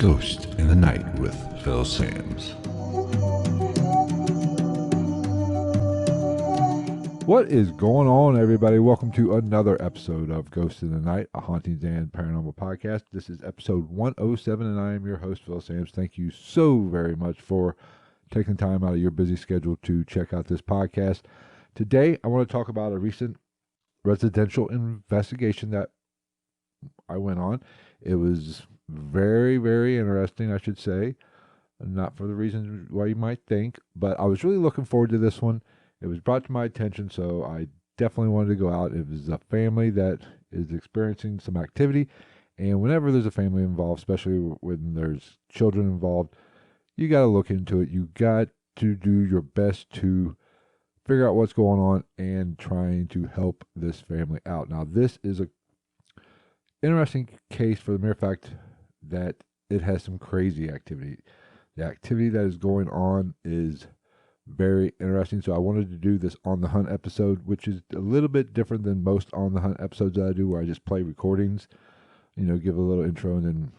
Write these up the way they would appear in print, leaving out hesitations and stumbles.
Ghost in the Night with Phil Sams. What is going on, everybody? Welcome to another episode of Ghost in the Night, a hauntings and paranormal podcast. This is episode 107, and I am your host, Phil Sams. Thank you so very much for taking time out of your busy schedule to check out this podcast. Today, I want to talk about a recent residential investigation that I went on. It was very, very interesting, I should say. Not for the reasons why you might think, but I was really looking forward to this one. It was brought to my attention, so I definitely wanted to go out. It was a family that is experiencing some activity, and whenever there's a family involved, especially when there's children involved, you got to look into it. You got to do your best to figure out what's going on and trying to help this family out. Now, this is a interesting case for the mere fact that it has some crazy activity. The activity that is going on is very interesting. So I wanted to do this On the Hunt episode, which is a little bit different than most On the Hunt episodes that I do, where I just play recordings, give a little intro and then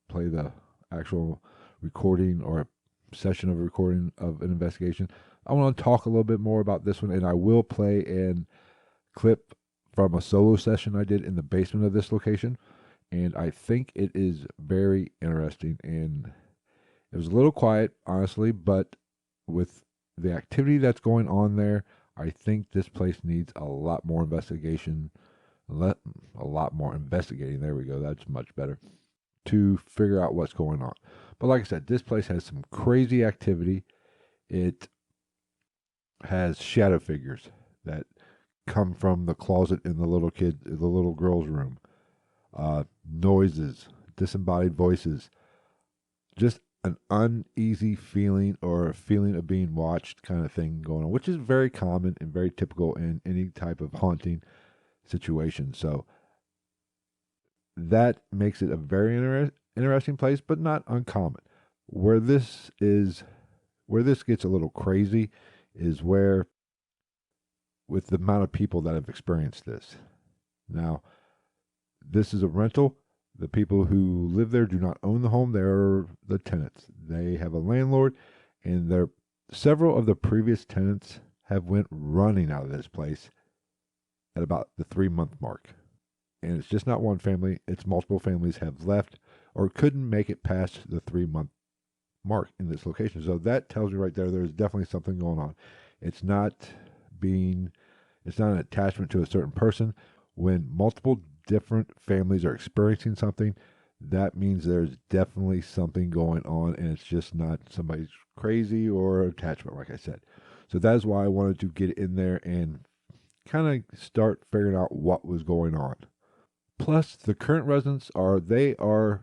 play the actual recording or a session of recording of an investigation. I want to talk a little bit more about this one, and I will play an clip from a solo session I did in the basement of this location, and I think it is very interesting. And it was a little quiet, honestly, but with the activity that's going on there, I think this place needs a lot more investigation, a lot more investigating. There we go. That's much better to figure out what's going on. But like I said, this place has some crazy activity. It has shadow figures that come from the closet in the little girl's room. Noises, disembodied voices, just an uneasy feeling or a feeling of being watched kind of thing going on, which is very common and very typical in any type of haunting situation. So that makes it a very interesting place, but not uncommon. Where this gets a little crazy is where, with the amount of people that have experienced this. Now, this is a rental. The people who live there do not own the home. They're the tenants. They have a landlord, and several of the previous tenants have went running out of this place at about the 3-month mark. And it's just not one family. It's multiple families have left or couldn't make it past the 3-month mark in this location. So that tells you right there's definitely something going on. It's not an attachment to a certain person. When multiple different families are experiencing something, that means there's definitely something going on, and it's just not somebody's crazy or attachment, like I said. So that is why I wanted to get in there and kind of start figuring out what was going on. Plus, the current residents are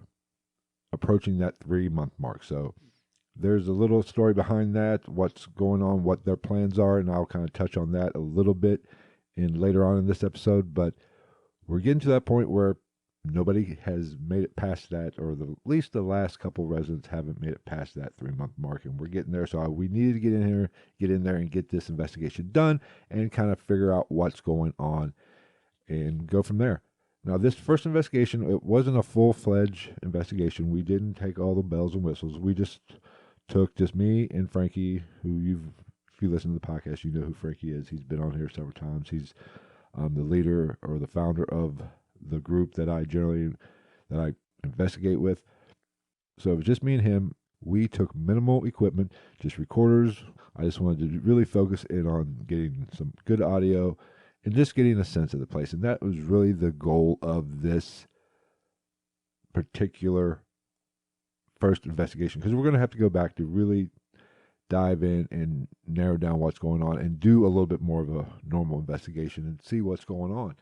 approaching that 3-month mark. So there's a little story behind that, what's going on, what their plans are, and I'll kind of touch on that a little bit later on in this episode. But we're getting to that point where nobody has made it past that, or at least the last couple residents haven't made it past that 3-month mark, and we're getting there. So we needed to get in there and get this investigation done and kind of figure out what's going on and go from there. Now, this first investigation, it wasn't a full-fledged investigation. We didn't take all the bells and whistles. We just took me and Frankie, if you listen to the podcast, you know who Frankie is. He's been on here several times. He's the leader or the founder of the group that I investigate with. So it was just me and him. We took minimal equipment, just recorders. I just wanted to really focus in on getting some good audio and just getting a sense of the place. And that was really the goal of this particular first investigation, because we're going to have to go back to really dive in and narrow down what's going on and do a little bit more of a normal investigation and see what's going on.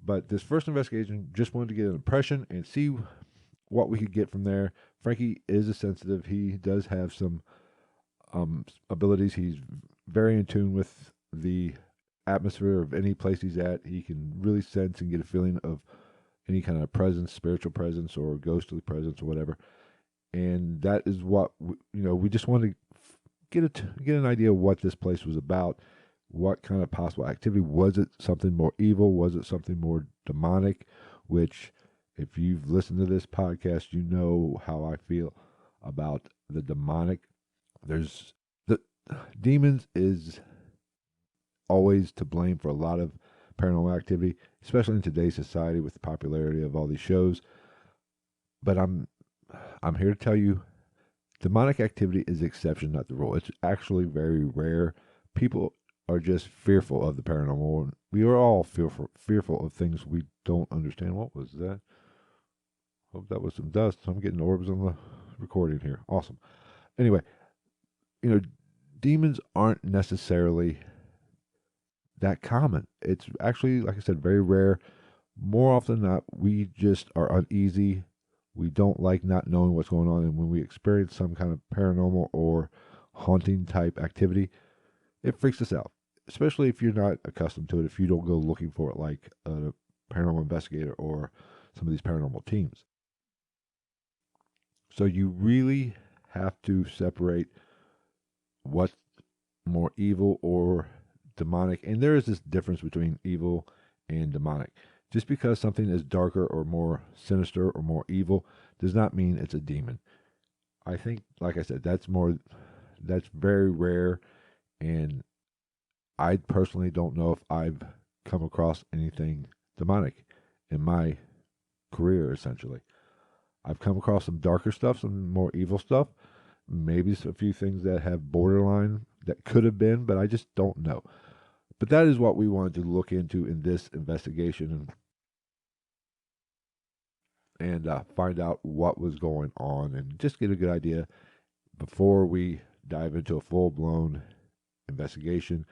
But this first investigation, just wanted to get an impression and see what we could get from there. Frankie is a sensitive. He does have some abilities. He's very in tune with the atmosphere of any place he's at. He can really sense and get a feeling of any kind of presence, spiritual presence or ghostly presence or whatever. And that is what we just wanted to get an idea of what this place was about, what kind of possible activity. Was it something more evil? Was it something more demonic? Which If you've listened to this podcast, you know how I feel about the demonic. There's the demons is always to blame for a lot of paranormal activity, especially in today's society with the popularity of all these shows. But I'm here to tell you, demonic activity is the exception, not the rule. It's actually very rare. People are just fearful of the paranormal. We are all fearful of things we don't understand. What was that? Hope that was some dust. I'm getting orbs on the recording here. Awesome. Anyway, you know, demons aren't necessarily that common. It's actually, like I said, very rare. More often than not, we just are uneasy. We don't like not knowing what's going on. And when we experience some kind of paranormal or haunting type activity, it freaks us out, especially if you're not accustomed to it, if you don't go looking for it like a paranormal investigator or some of these paranormal teams. So you really have to separate what's more evil or demonic. And there is this difference between evil and demonic. Just because something is darker or more sinister or more evil does not mean it's a demon. I think, like I said, that's very rare. And I personally don't know if I've come across anything demonic in my career, essentially. I've come across some darker stuff, some more evil stuff, maybe a few things that have borderline that could have been, but I just don't know. But that is what we wanted to look into in this investigation and find out what was going on and just get a good idea before we dive into a full blown investigation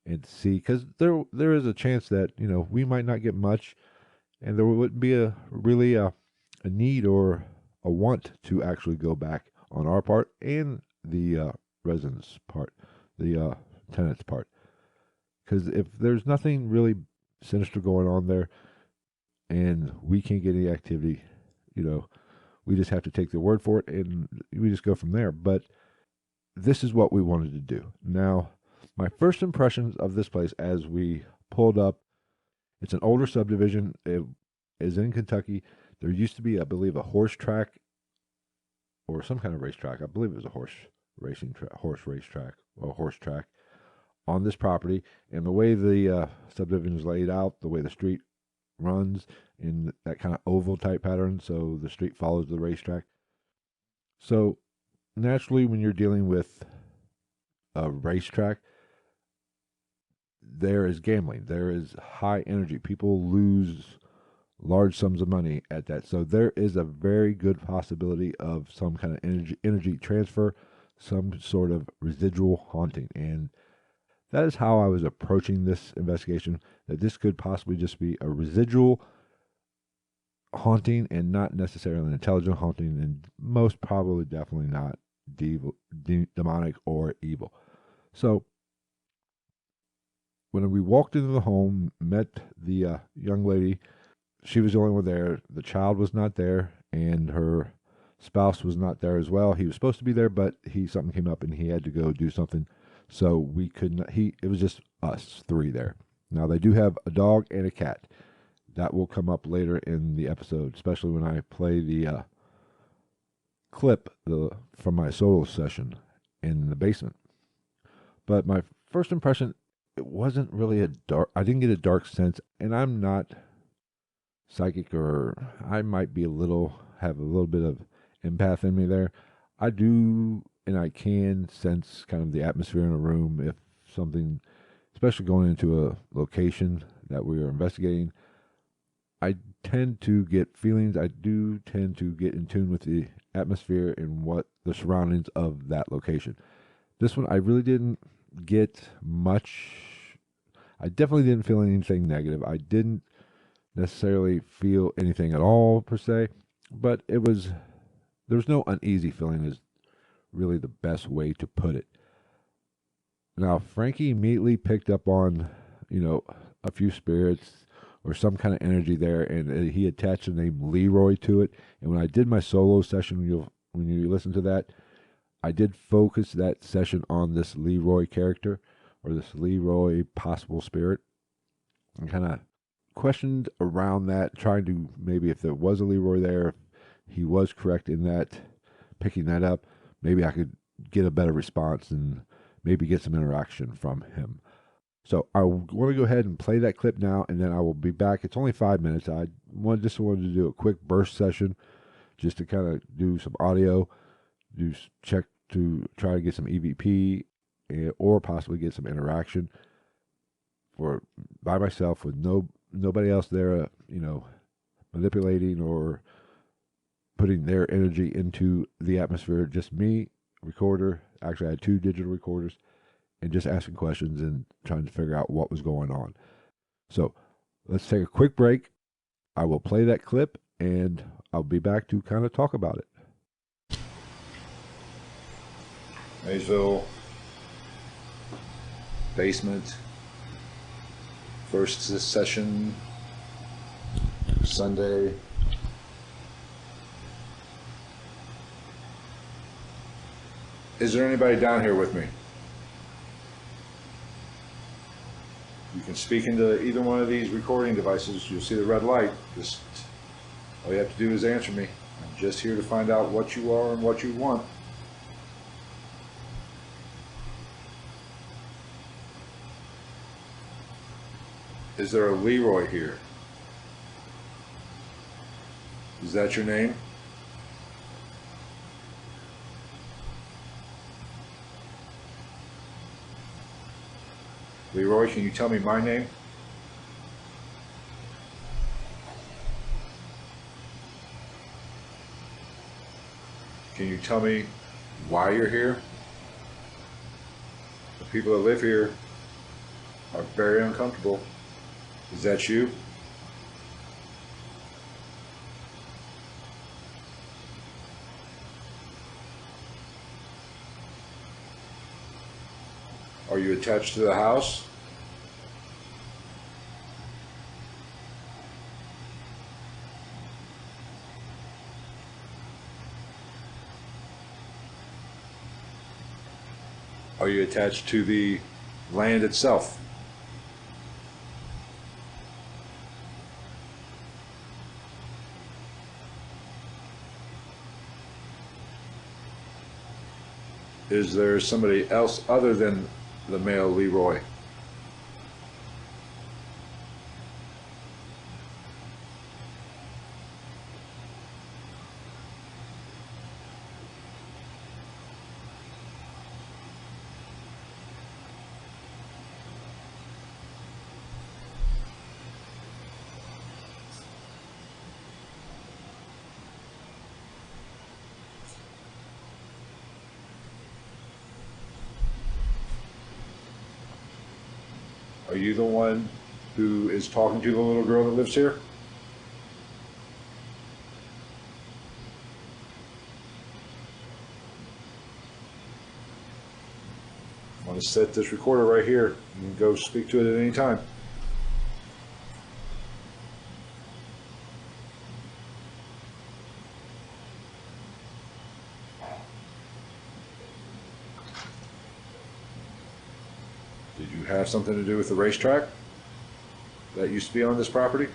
and see, because there is a chance that we might not get much, and there wouldn't be a really a need or a want to actually go back on our part and the residents' part, the tenants' part. Because if there's nothing really sinister going on there and we can't get any activity, we just have to take their word for it and we just go from there. But this is what we wanted to do. Now, my first impressions of this place as we pulled up, it's an older subdivision. It is in Kentucky. There used to be, I believe, a horse track or some kind of racetrack. I believe it was a horse racetrack or horse track on this property. And the way the subdivision is laid out, the way the street runs in that kind of oval type pattern, so the street follows the racetrack. So naturally, when you're dealing with a racetrack, there is gambling. There is high energy. People lose large sums of money at that. So there is a very good possibility of some kind of energy transfer, some sort of residual haunting. And that is how I was approaching this investigation, that this could possibly just be a residual haunting and not necessarily an intelligent haunting, and most probably definitely not demonic or evil. So when we walked into the home, met the young lady, she was the only one there. The child was not there, and her spouse was not there as well. He was supposed to be there, but something came up and he had to go do something. So we could not. It was just us three there. Now they do have a dog and a cat. That will come up later in the episode, especially when I play the clip from my solo session in the basement. But my first impression, it wasn't really I didn't get a dark sense, and I'm not psychic, or I might be have a little bit of empath in me there. I do, and I can sense kind of the atmosphere in a room if something, especially going into a location that we are investigating. I tend to get feelings. I do tend to get in tune with the atmosphere and what the surroundings of that location. This one, I really didn't get much. I definitely didn't feel anything negative. I didn't necessarily feel anything at all per se, but there was no uneasy feeling is really the best way to put it. Now, Frankie immediately picked up on, a few spirits or some kind of energy there, and he attached the name Leroy to it. And when I did my solo session, when you listen to that, I did focus that session on this Leroy character or this Leroy possible spirit, and kind of questioned around that, trying to maybe if there was a Leroy there, if he was correct in that, picking that up, maybe I could get a better response and maybe get some interaction from him. So I want to go ahead and play that clip now, and then I will be back. It's only 5 minutes. I just wanted to do a quick burst session, just to kind of do some audio, check to try to get some EVP, or possibly get some interaction for by myself with nobody else there, manipulating or putting their energy into the atmosphere. Just me, recorder. Actually, I had 2 digital recorders, and just asking questions and trying to figure out what was going on. So let's take a quick break. I will play that clip, and I'll be back to kind of talk about it. Maysville basement. First session Sunday. Is there anybody down here with me? You can speak into either one of these recording devices. You'll see the red light. Just all you have to do is answer me. I'm just here to find out what you are and what you want. Is there a Leroy here? Is that your name? Leroy, can you tell me my name? Can you tell me why you're here? The people that live here are very uncomfortable. Is that you? Are you attached to the house? Are you attached to the land itself? Is there somebody else other than the male Leroy? Are you the one who is talking to the little girl that lives here? I want to set this recorder right here. You can go speak to it at any time. Did you have something to do with the racetrack that used to be on this property?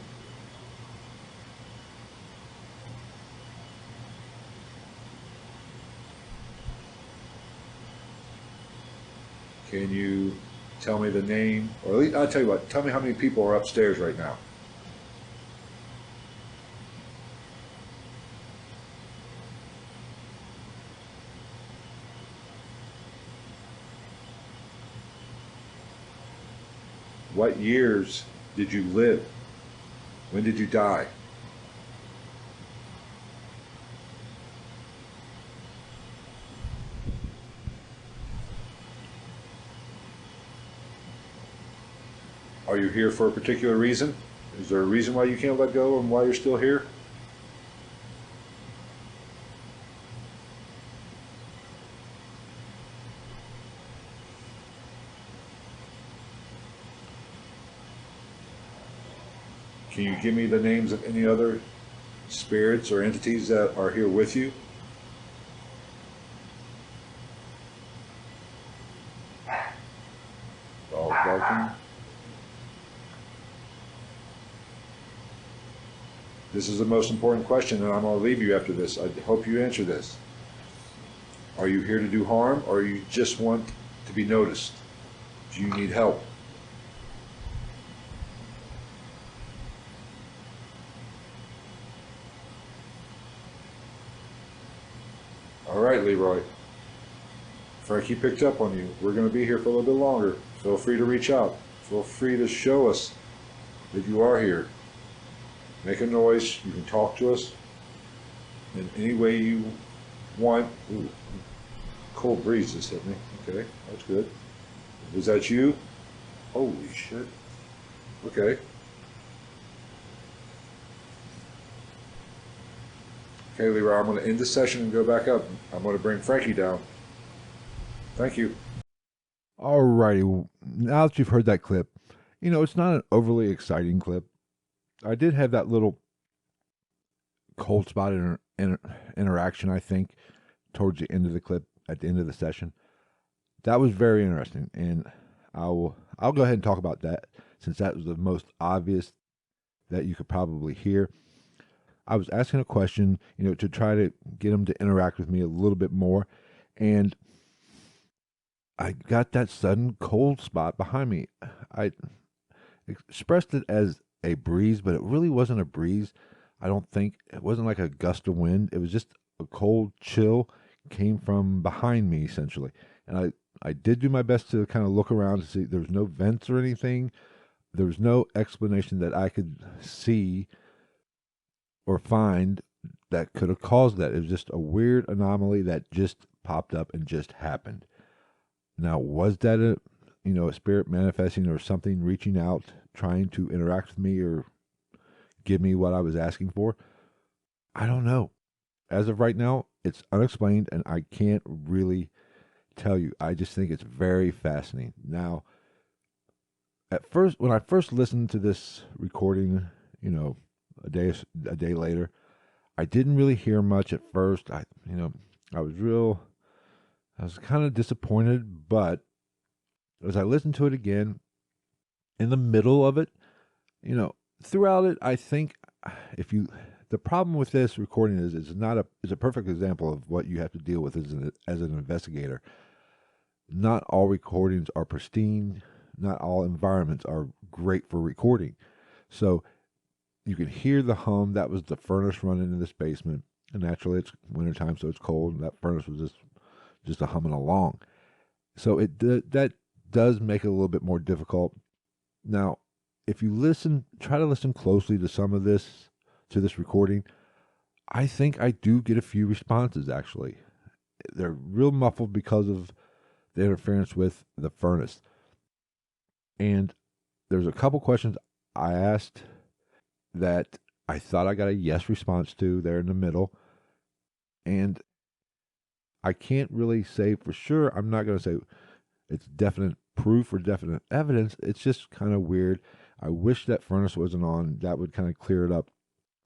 Can you tell me the name, or at least, I'll tell you what, tell me how many people are upstairs right now. What years did you live? When did you die? Are you here for a particular reason? Is there a reason why you can't let go and why you're still here? Can you give me the names of any other spirits or entities that are here with you? Dog barking. This is the most important question, and I'm going to leave you after this. I hope you answer this. Are you here to do harm, or you just want to be noticed? Do you need help? All right, Leroy. Frankie picked up on you. We're going to be here for a little bit longer. Feel free to reach out. Feel free to show us that you are here. Make a noise. You can talk to us in any way you want. Ooh, cold breeze just hit me. Okay, that's good. Was that you? Holy shit. Okay. Okay, Leroy, I'm going to end the session and go back up. I'm going to bring Frankie down. Thank you. Alrighty, now that you've heard that clip, it's not an overly exciting clip. I did have that little cold spot interaction, I think, towards the end of the clip, at the end of the session. That was very interesting, and I'll go ahead and talk about that since that was the most obvious that you could probably hear. I was asking a question, to try to get them to interact with me a little bit more, and I got that sudden cold spot behind me. I expressed it as a breeze, but it really wasn't a breeze. I don't think it wasn't like a gust of wind. It was just a cold chill came from behind me essentially. And I did do my best to kind of look around to see there was no vents or anything. There was no explanation that I could see or find that could have caused that. It was just a weird anomaly that just popped up and just happened. Now, was that a spirit manifesting or something reaching out, trying to interact with me or give me what I was asking for? I don't know. As of right now, it's unexplained and I can't really tell you. I just think it's very fascinating. Now, at first, when I first listened to this recording, a day later, I didn't really hear much at first. I was kind of disappointed, but as I listened to it again, in the middle of it, throughout it, I think if you, the problem with this recording is it's a perfect example of what you have to deal with as an investigator. Not all recordings are pristine. Not all environments are great for recording. So you can hear the hum. That was the furnace running in this basement. And naturally, it's wintertime, so it's cold. And that furnace was just a humming along. So that does make it a little bit more difficult. Now, if you try to listen closely to this recording, I think I do get a few responses actually. They're real muffled because of the interference with the furnace. And there's a couple questions I asked that I thought I got a yes response to there in the middle. And I can't really say for sure. I'm not going to say it's definite proof or definite evidence. It's just kind of weird. I wish that furnace wasn't on. That would kind of clear it up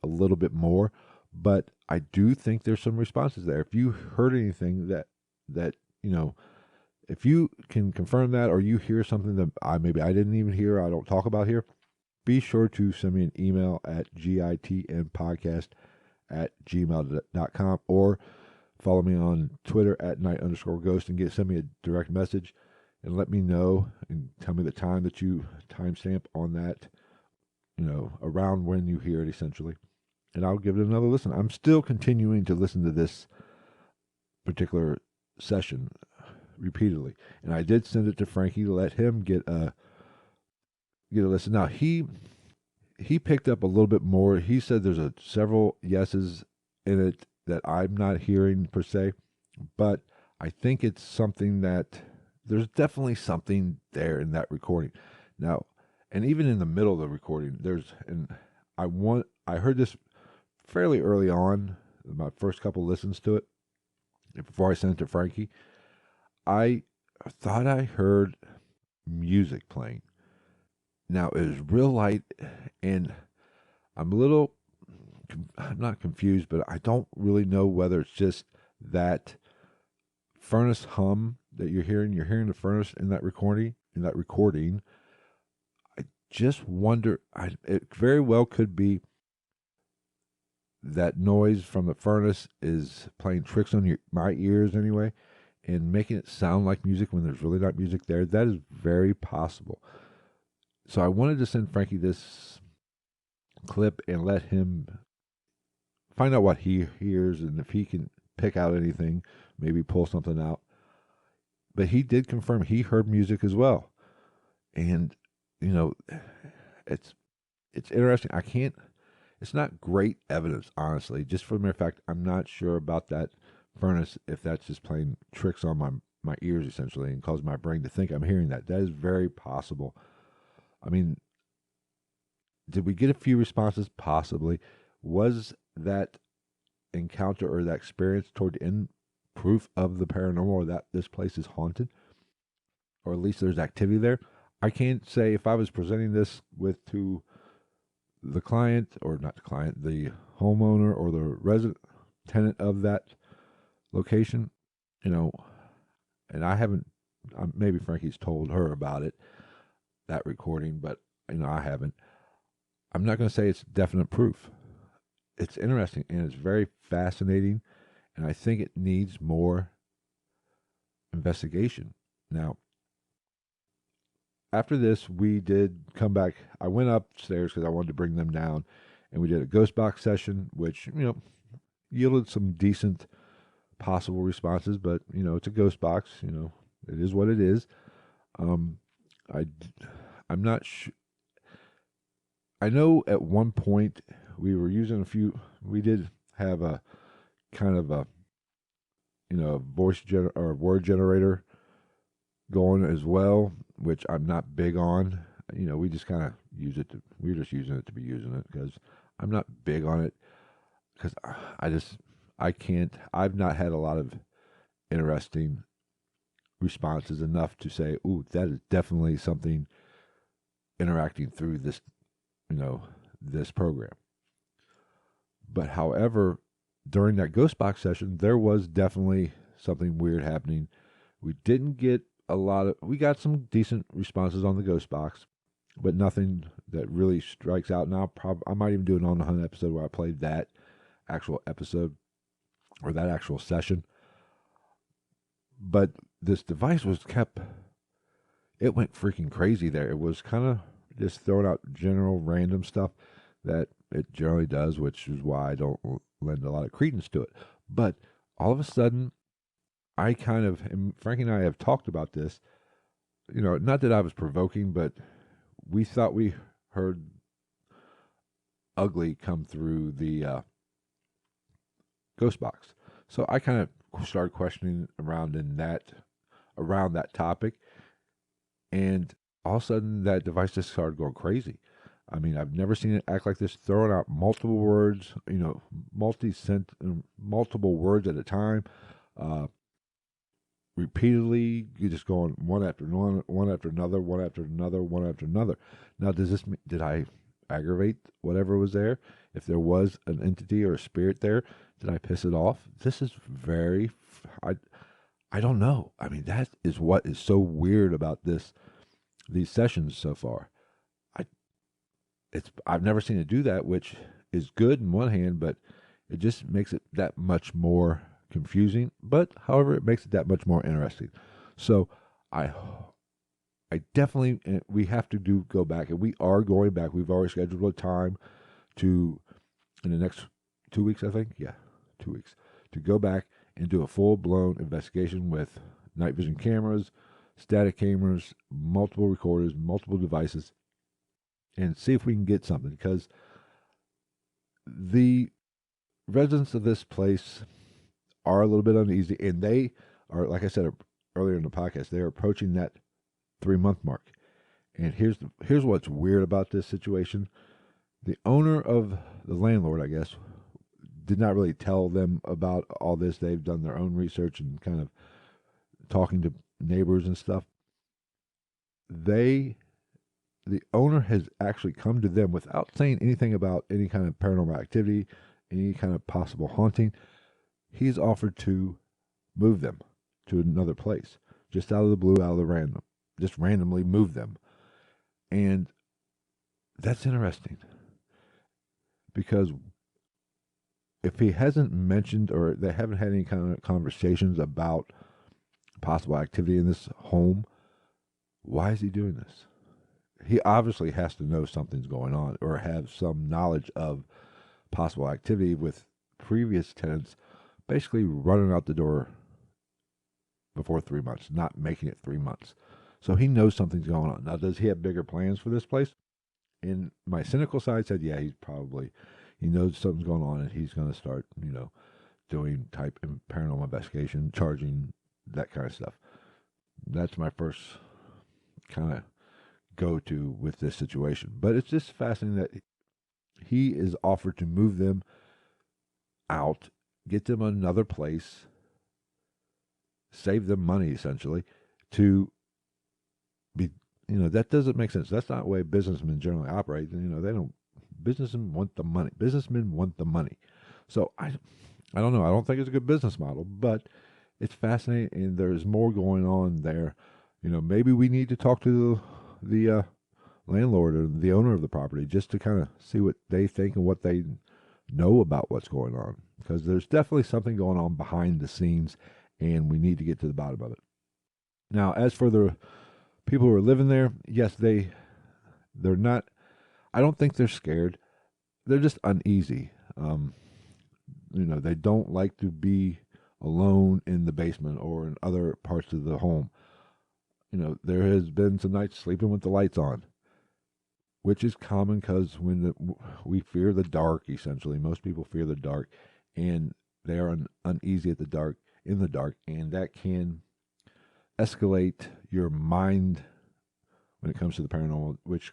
a little bit more. But I do think there's some responses there. If you heard anything that if you can confirm that, or you hear something that maybe I didn't even hear, I don't talk about here, be sure to send me an email at gitnpodcast@gmail.com, or follow me on Twitter at night_ghost and send me a direct message and let me know and tell me the time that you timestamp on that, around when you hear it essentially. And I'll give it another listen. I'm still continuing to listen to this particular session repeatedly. And I did send it to Frankie to let him get a listen. Now he picked up a little bit more. He said there's several yeses in it that I'm not hearing per se, but I think it's something that there's definitely something there in that recording. Now, and even in the middle of the recording, I heard this fairly early on, my first couple listens to it, before I sent it to Frankie. I thought I heard music playing. Now it was real light, and I'm not confused, but I don't really know whether it's just that furnace hum that you're hearing. You're hearing the furnace in that recording. I just wonder. It very well could be that noise from the furnace is playing tricks on my ears anyway, and making it sound like music when there's really not music there. That is very possible. So I wanted to send Frankie this clip and let him find out what he hears and if he can pick out anything, maybe pull something out. But he did confirm he heard music as well. And you know, it's it's interesting. I can't. It's not great evidence, honestly. Just for the mere fact, I'm not sure about that furnace. If that's just playing tricks on my ears, essentially, and cause my brain to think I'm hearing that. That is very possible. I mean, did we get a few responses? Possibly. Was that encounter or that experience toward the end proof of the paranormal, or that this place is haunted, or at least there's activity there? I can't say if I was presenting this with to the client, or not the client, the homeowner or the resident tenant of that location, you know, and I haven't, maybe Frankie's told her about it, that recording, but, I haven't. I'm not going to say it's definite proof. It's interesting and it's very fascinating, and I think it needs more investigation. Now, after this, we did come back. I went upstairs because I wanted to bring them down, and we did a ghost box session, which yielded some decent possible responses. But it's a ghost box. It is what it is. Um, I I'm not sure. I know at one point we were using a few. We did have a kind of a or word generator going as well, which I'm not big on. We just kind of use it. We're just using it to be using it because I'm not big on it because I can't. I've not had a lot of interesting responses enough to say, "Ooh, that is definitely something interacting through this, this program." But however, during that ghost box session, there was definitely something weird happening. We didn't get we got some decent responses on the ghost box, but nothing that really strikes out. Now, I might even do an on the hunt episode where I played that actual episode or that actual session. But this device was kept. It went freaking crazy there. It was kind of just throwing out general random stuff that it generally does, which is why I don't lend a lot of credence to it. But all of a sudden, and Frankie and I have talked about this, not that I was provoking, but we thought we heard ugly come through the ghost box. So I kind of started questioning around that topic, and all of a sudden that device just started going crazy. I mean, I've never seen it act like this, throwing out multiple words, multiple words at a time, uh, repeatedly. You just going one after one, one after another, one after another, one after another. Now, does this mean, did I aggravate whatever was there? If there was an entity or a spirit there, did I piss it off? This is I don't know. I mean, that is what is so weird about these sessions so far. I I've never seen it do that, which is good in one hand, but it just makes it that much more confusing. But however, it makes it that much more interesting. So I I definitely we have to go back, and we are going back. We've already scheduled a time to in the next 2 weeks, I think. Yeah, 2 weeks to go back and do a full blown investigation with night vision cameras, static cameras, multiple recorders, multiple devices, and see if we can get something. Because the residents of this place are a little bit uneasy, and they are, like I said earlier in the podcast, they're approaching that 3 month mark. And here's what's weird about this situation: the owner of the landlord, I guess, did not really tell them about all this. They've done their own research and kind of talking to neighbors and stuff. The owner has actually come to them without saying anything about any kind of paranormal activity, any kind of possible haunting. He's offered to move them to another place, just out of the blue, out of the random, just randomly move them. And that's interesting because if he hasn't mentioned or they haven't had any kind of conversations about possible activity in this home, why is he doing this? He obviously has to know something's going on or have some knowledge of possible activity with previous tenants basically running out the door before 3 months, not making it 3 months. So he knows something's going on. Now, does he have bigger plans for this place? And my cynical side said, yeah, he knows something's going on and he's going to start, doing type paranormal investigation, charging, that kind of stuff. That's my first kind of go to with this situation. But it's just fascinating that he is offered to move them out, get them another place, save them money essentially, to be, that doesn't make sense. That's not the way businessmen generally operate. They don't, businessmen want the money. Businessmen want the money. So I don't know. I don't think it's a good business model, but it's fascinating and there's more going on there. Maybe we need to talk to the landlord or the owner of the property just to kind of see what they think and what they know about what's going on, because there's definitely something going on behind the scenes and we need to get to the bottom of it. Now, as for the people who are living there, yes, they're not, I don't think they're scared. They're just uneasy. They don't like to be alone in the basement or in other parts of the home. There has been some nights sleeping with the lights on, which is common because we fear the dark. Essentially, most people fear the dark, and they are uneasy in the dark, and that can escalate your mind when it comes to the paranormal, which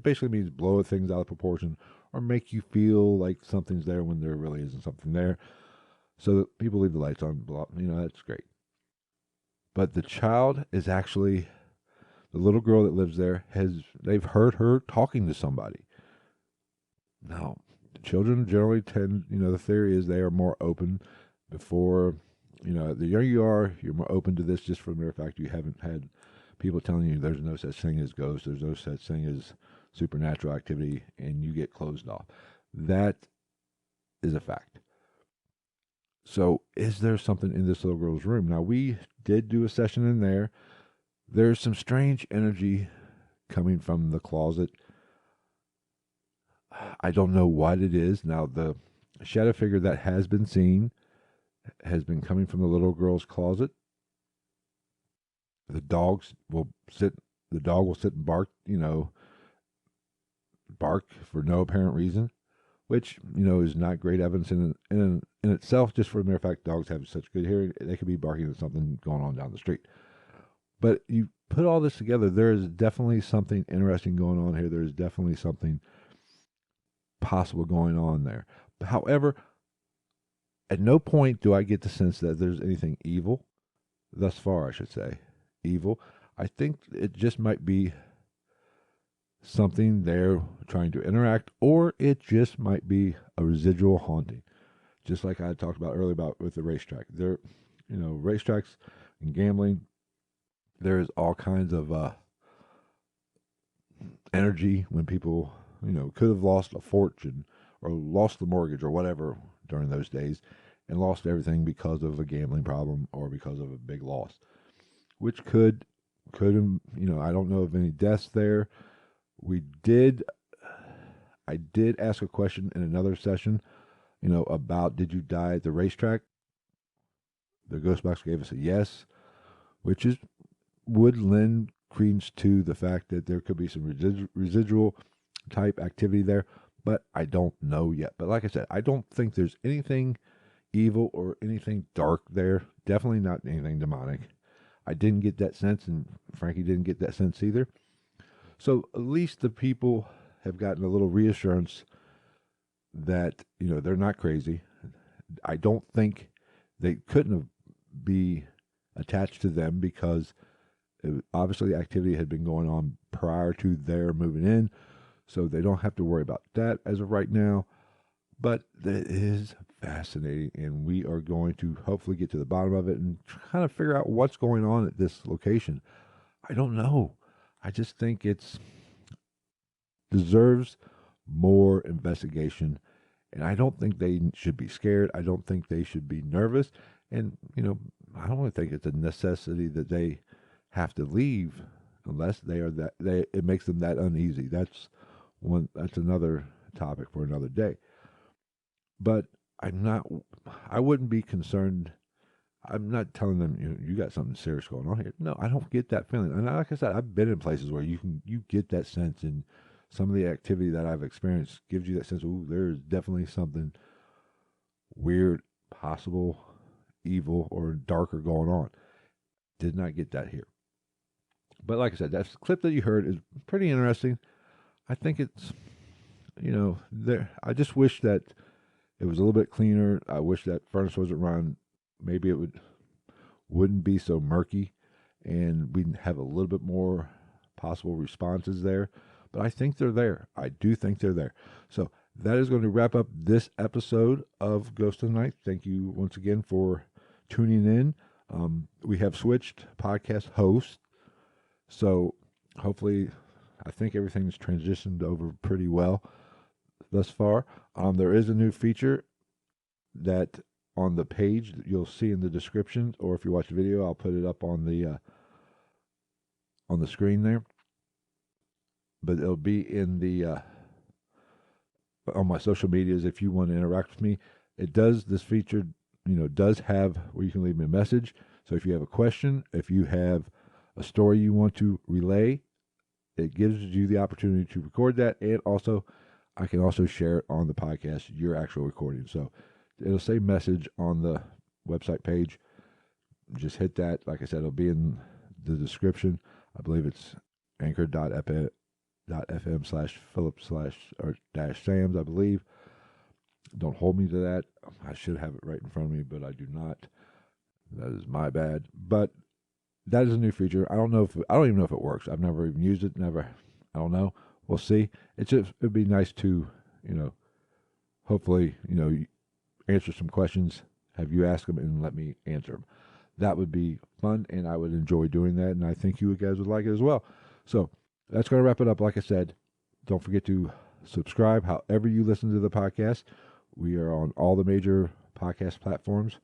basically means blow things out of proportion or make you feel like something's there when there really isn't something there. So that people leave the lights on, that's great. But the child is actually the little girl that lives there they've heard her talking to somebody. Now, children generally tend, the theory is they are more open before, the younger you are, you're more open to this just for the mere fact you haven't had people telling you there's no such thing as ghosts, there's no such thing as supernatural activity, and you get closed off. That is a fact. So, is there something in this little girl's room? Now, we did do a session in there. There's some strange energy coming from the closet. I don't know what it is. Now, the shadow figure that has been seen has been coming from the little girl's closet. The dogs will sit. The dog will sit and bark. Bark for no apparent reason, which is not great evidence in itself. Just for the mere fact dogs have such good hearing, they could be barking at something going on down the street. But you put all this together, there is definitely something interesting going on here. There is definitely something possible going on there. However, at no point do I get the sense that there's anything evil, thus far, I should say. Evil. I think it just might be something they're trying to interact, or it just might be a residual haunting. Just like I talked about earlier about with the racetrack. Racetracks and gambling, there's all kinds of energy when people, could have lost a fortune or lost the mortgage or whatever during those days and lost everything because of a gambling problem or because of a big loss, which I don't know of any deaths there. I did ask a question in another session, about did you die at the racetrack? The ghost box gave us a yes, which would lend credence to the fact that there could be some residual type activity there, but I don't know yet. But like I said, I don't think there's anything evil or anything dark there. Definitely not anything demonic. I didn't get that sense, and Frankie didn't get that sense either. So at least the people have gotten a little reassurance that they're not crazy. I don't think they couldn't be attached to them because obviously activity had been going on prior to their moving in, so they don't have to worry about that as of right now. But it is fascinating, and we are going to hopefully get to the bottom of it and kind of figure out what's going on at this location. I don't know. I just think it's deserves more investigation, And I don't think they should be scared. I don't think they should be nervous. And, I don't really think it's a necessity that they have to leave unless they are it makes them that uneasy. That's another topic for another day. But I'm not I wouldn't be concerned. I'm not telling them you got something serious going on here. No, I don't get that feeling. And like I said, I've been in places where you get that sense, and some of the activity that I've experienced gives you that sense. Ooh, there's definitely something weird, possible, evil, or darker going on. Did not get that here. But like I said, that clip that you heard is pretty interesting. I think it's there. I just wish that it was a little bit cleaner. I wish that furnace wasn't run. Maybe it wouldn't be so murky, and we'd have a little bit more possible responses there. But I think they're there. I do think they're there. So that is going to wrap up this episode of Ghost of the Night. Thank you once again for tuning in. We have switched podcast hosts, so hopefully, I think everything's transitioned over pretty well thus far. There is a new feature that on the page that you'll see in the description, or if you watch the video, I'll put it up on the screen there. But it'll be in the on my social medias if you want to interact with me. This feature, does have where you can leave me a message. So if you have a question, if you have a story you want to relay, it gives you the opportunity to record that, and also I can also share it on the podcast, your actual recording. So it'll say message on the website page. Just hit that. Like I said, it'll be in the description. I believe it's anchor.fm/Philip/Sams, I believe. Don't hold me to that. I should have it right in front of me, but I do not. That is my bad. But that is a new feature. I don't even know if it works. I've never even used it. I don't know. We'll see. It'd be nice to, hopefully, answer some questions, have you ask them and let me answer them. That would be fun, and I would enjoy doing that, and I think you guys would like it as well. So that's going to wrap it up. Like I said, don't forget to subscribe however you listen to the podcast. We are on all the major podcast platforms: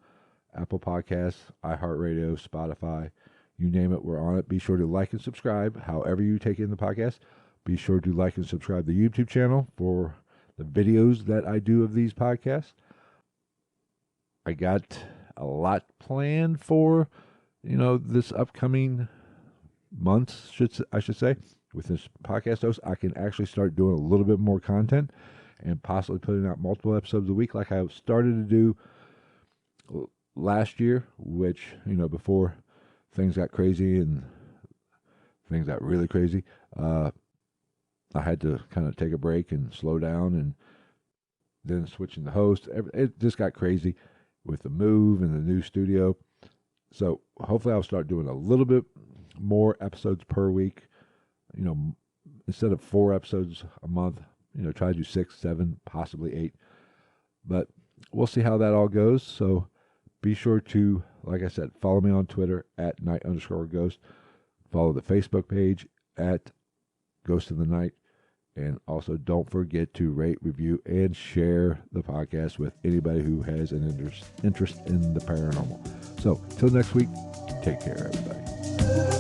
Apple Podcasts, iHeartRadio, Spotify, you name it, we're on it. Be sure to like and subscribe however you take in the podcast. Be sure to like and subscribe the YouTube channel for the videos that I do of these podcasts. I got a lot planned for, this upcoming months, I should say. With this podcast host, I can actually start doing a little bit more content and possibly putting out multiple episodes a week like I started to do last year, which, before things got crazy and things got really crazy, I had to kind of take a break and slow down, and then switching the host. It just got crazy with the move and the new studio. So hopefully I'll start doing a little bit more episodes per week. Instead of 4 episodes a month, try to do 6, 7, possibly 8. But we'll see how that all goes. So be sure to, like I said, follow me on Twitter at @night_ghost. Follow the Facebook page at Ghost of the Night. And also don't forget to rate, review, and share the podcast with anybody who has an interest in the paranormal. So till next week, take care, everybody.